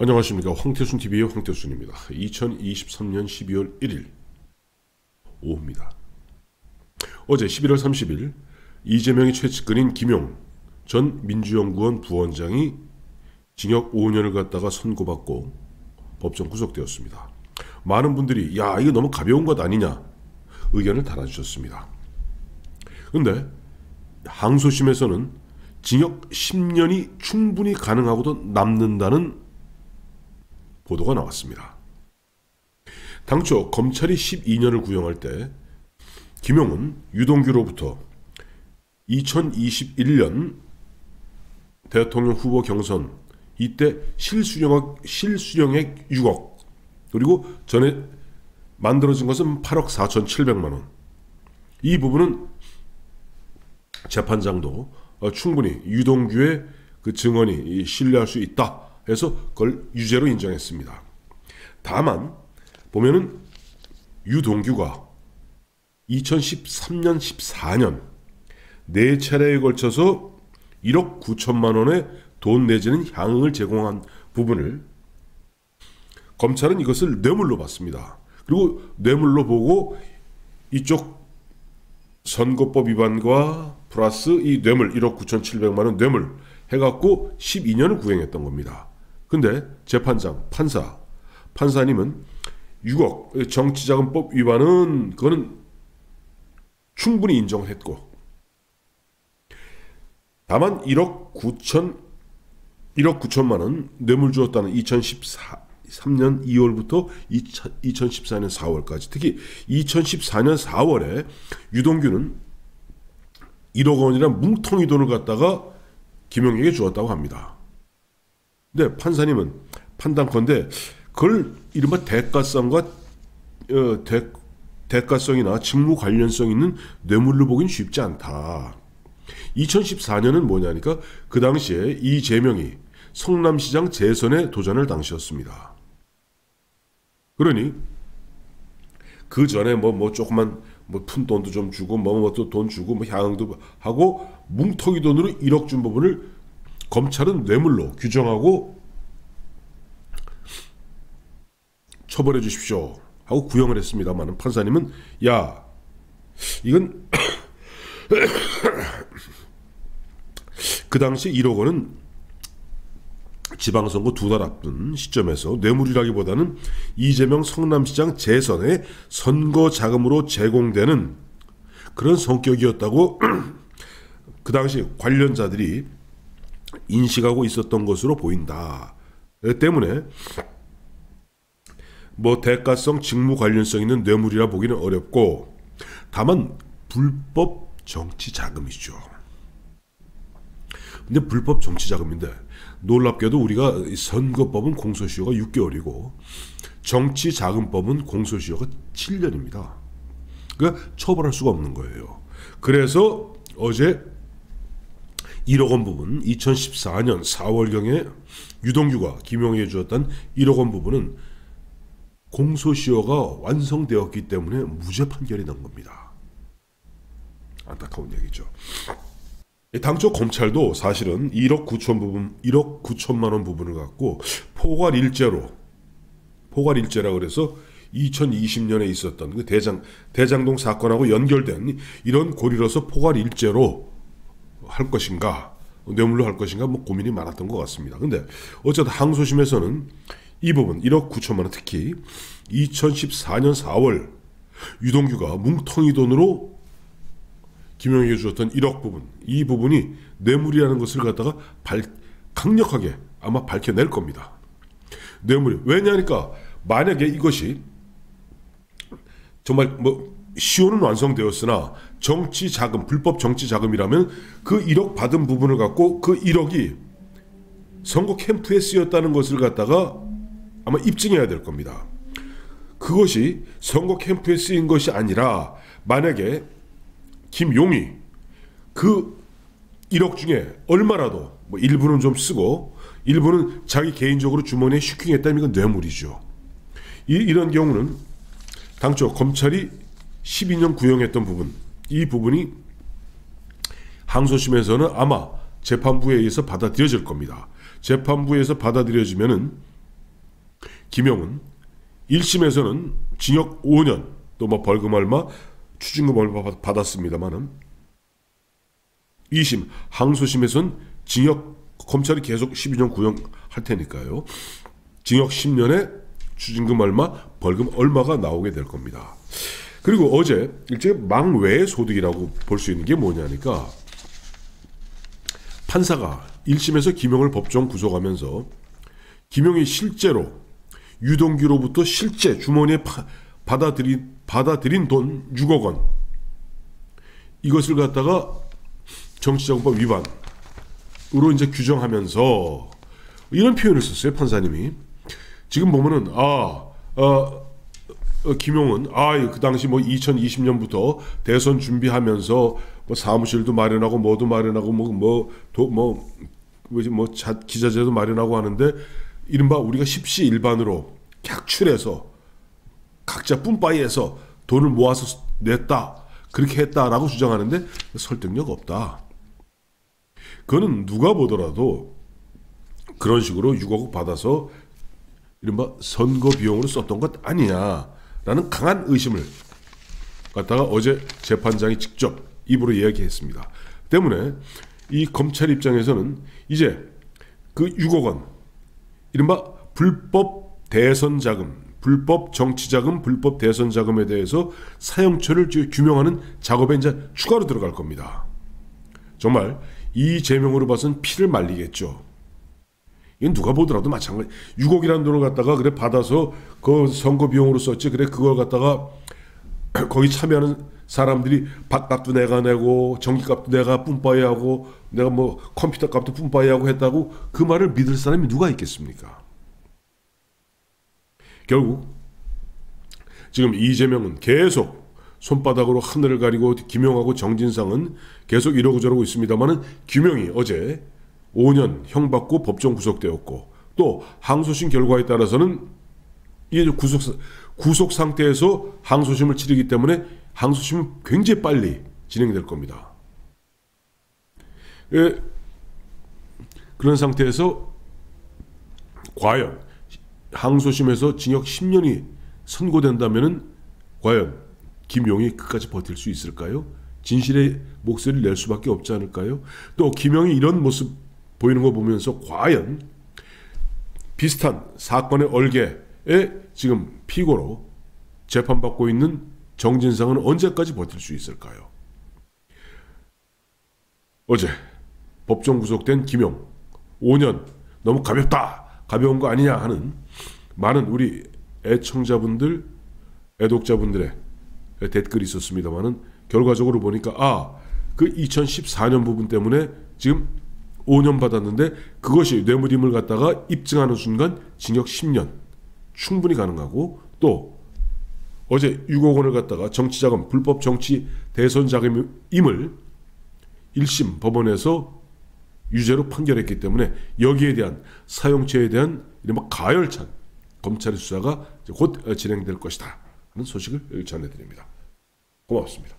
안녕하십니까. 황태순TV의 황태순입니다. 2023년 12월 1일 오후입니다. 어제 11월 30일 이재명의 최측근인 김용 전 민주연구원 부원장이 징역 5년을 갖다가 선고받고 법정 구속되었습니다. 많은 분들이 야 이거 너무 가벼운 것 아니냐 의견을 달아주셨습니다. 근데 항소심에서는 징역 10년이 충분히 가능하고도 남는다는 보도가 나왔습니다. 당초 검찰이 12년을 구형할 때 김용은 유동규로부터 2021년 대통령 후보 경선 이때 실수령액 6억 그리고 전에 만들어진 것은 8억 4,700만원 이 부분은 재판장도 충분히 유동규의 그 증언이 신뢰할 수 있다 해서 그걸 유죄로 인정했습니다. 다만 보면은 유동규가 2013년 14년 4차례에 걸쳐서 1억 9천만 원의 돈 내지는 향응을 제공한 부분을 검찰은 이것을 뇌물로 봤습니다. 그리고 뇌물로 보고 이쪽 선거법 위반과 플러스 이 뇌물 1억 9,700만 원 뇌물 해갖고 12년을 구형했던 겁니다. 근데 재판장, 판사님은 6억 정치자금법 위반은 그거는 충분히 인정했고 다만 1억 9천만 원 뇌물 주었다는 2013년 2월부터 2014년 4월까지 특히 2014년 4월에 유동규는 1억 원이란 뭉텅이 돈을 갖다가 김용에게 주었다고 합니다. 근데 판사님은 판단컨대 그걸 이른바 대가성이나 직무 관련성 있는 뇌물로 보긴 쉽지 않다. 2014년은 뭐냐니까 그 당시에 이재명이 성남시장 재선에 도전할 당시였습니다. 그러니 그 전에 조그만 푼 돈도 좀 주고 또 돈 주고 향응도 하고 뭉텅이 돈으로 1억 준 부분을 검찰은 뇌물로 규정하고 처벌해 주십시오 하고 구형을 했습니다만 판사님은 야 이건 그 당시 1억 원은 지방선거 2달 앞둔 시점에서 뇌물이라기보다는 이재명 성남시장 재선의 선거 자금으로 제공되는 그런 성격이었다고 그 당시 관련자들이 인식하고 있었던 것으로 보인다. 때문에 대가성 직무 관련성 있는 뇌물이라 보기는 어렵고 다만 불법 정치 자금이죠. 근데 불법 정치 자금인데 놀랍게도 우리가 선거법은 공소시효가 6개월이고 정치자금법은 공소시효가 7년입니다. 그러니까 처벌할 수가 없는 거예요. 그래서 어제 1억 원 부분 2014년 4월경에 유동규가 김용에게 주었던 1억 원 부분은 공소시효가 완성되었기 때문에 무죄 판결이 난 겁니다. 안타까운 얘기죠. 당초 검찰도 사실은 1억 9천만 원 부분을 갖고 포괄일죄라 그래서 2020년에 있었던 그 대장동 사건하고 연결된 이런 고리로서 포괄일죄로 할 것인가 뇌물로 할 것인가 고민이 많았던 것 같습니다. 근데 어쨌든 항소심에서는 이 부분 1억 9천만 원 특히 2014년 4월 유동규가 뭉텅이 돈으로 김용에게 주었던 1억 부분 이 부분이 뇌물이라는 것을 갖다가 강력하게 아마 밝혀낼 겁니다. 뇌물이 왜냐하니까 만약에 이것이 정말 시효는 완성되었으나 정치자금 불법 정치자금이라면 그 1억 받은 부분을 갖고 그 1억이 선거 캠프에 쓰였다는 것을 갖다가 아마 입증해야 될 겁니다. 그것이 선거 캠프에 쓰인 것이 아니라 만약에 김용이 그 1억 중에 얼마라도 일부는 좀 쓰고 일부는 자기 개인적으로 주머니에 슈킹했다면 이건 뇌물이죠. 이런 경우는 당초 검찰이 12년 구형했던 부분 이 부분이 항소심에서는 아마 재판부에 의해서 받아들여질 겁니다. 재판부에서 받아들여지면은 김용은 1심에서는 징역 5년 또 뭐 벌금 얼마 추징금 얼마 받았습니다만은 2심 항소심에서는 징역 검찰이 계속 12년 구형할 테니까요. 징역 10년에 추징금 얼마 벌금 얼마가 나오게 될 겁니다. 그리고 어제 일종의 망외의 소득이라고 볼 수 있는 게 뭐냐니까 판사가 1심에서 김용을 법정 구속하면서 김용이 실제로 유동규로부터 실제 주머니에 받아들인 돈 6억 원 이것을 갖다가 정치자금법 위반으로 이제 규정하면서 이런 표현을 썼어요. 판사님이 지금 보면은 김용은 그 당시 뭐 2020년부터 대선 준비하면서 뭐 사무실도 마련하고 뭐도 마련하고 기자재도 마련하고 하는데 이른바 우리가 십시일반으로 객출해서 각자 뿜빠이해서 돈을 모아서 냈다 그렇게 했다라고 주장하는데 설득력 없다. 그거는 누가 보더라도 그런 식으로 6억 받아서 이른바 선거 비용으로 썼던 것 아니냐 라는 강한 의심을 갖다가 어제 재판장이 직접 입으로 이야기했습니다. 때문에 이 검찰 입장에서는 이제 그 6억 원 이른바 불법 대선 자금, 불법 정치 자금, 불법 대선 자금에 대해서 사용처를 규명하는 작업에 이제 추가로 들어갈 겁니다. 정말 이재명으로 봐서는 피를 말리겠죠. 이건 누가 보더라도 마찬가지. 6억이라는 돈을 갖다가 그래 받아서 그 선거 비용으로 썼지. 그래 그걸 갖다가 거기 참여하는 사람들이 밥값도 내가 내고 전기값도 내가 뿜빠이 하고 내가 뭐 컴퓨터 값도 뿜빠이 하고 했다고 그 말을 믿을 사람이 누가 있겠습니까? 결국 지금 이재명은 계속 손바닥으로 하늘을 가리고 김용하고 정진상은 계속 이러고 저러고 있습니다만은 김용이 어제 5년 형 받고 법정 구속되었고 또 항소심 결과에 따라서는 이게 구속 상태에서 항소심을 치르기 때문에 항소심은 굉장히 빨리 진행될 겁니다. 그런 상태에서 과연 항소심에서 징역 10년이 선고된다면은 과연 김용이 끝까지 버틸 수 있을까요? 진실의 목소리를 낼 수밖에 없지 않을까요? 또 김용이 이런 모습 보이는 거 보면서 과연 비슷한 사건의 얼개에 지금 피고로 재판받고 있는 정진상은 언제까지 버틸 수 있을까요? 어제 법정 구속된 김용 5년 너무 가벼운 거 아니냐 하는 많은 우리 애청자분들, 애독자분들의 댓글이 있었습니다만은 결과적으로 보니까 그 2014년 부분 때문에 지금 5년 받았는데 그것이 뇌물임을 갖다가 입증하는 순간 징역 10년 충분히 가능하고 또 어제 6억 원을 갖다가 정치자금, 불법 정치 대선 자금임을 1심 법원에서 유죄로 판결했기 때문에 여기에 대한 사용처에 대한 이른바 가열찬 검찰의 수사가 곧 진행될 것이다 하는 소식을 전해드립니다. 고맙습니다.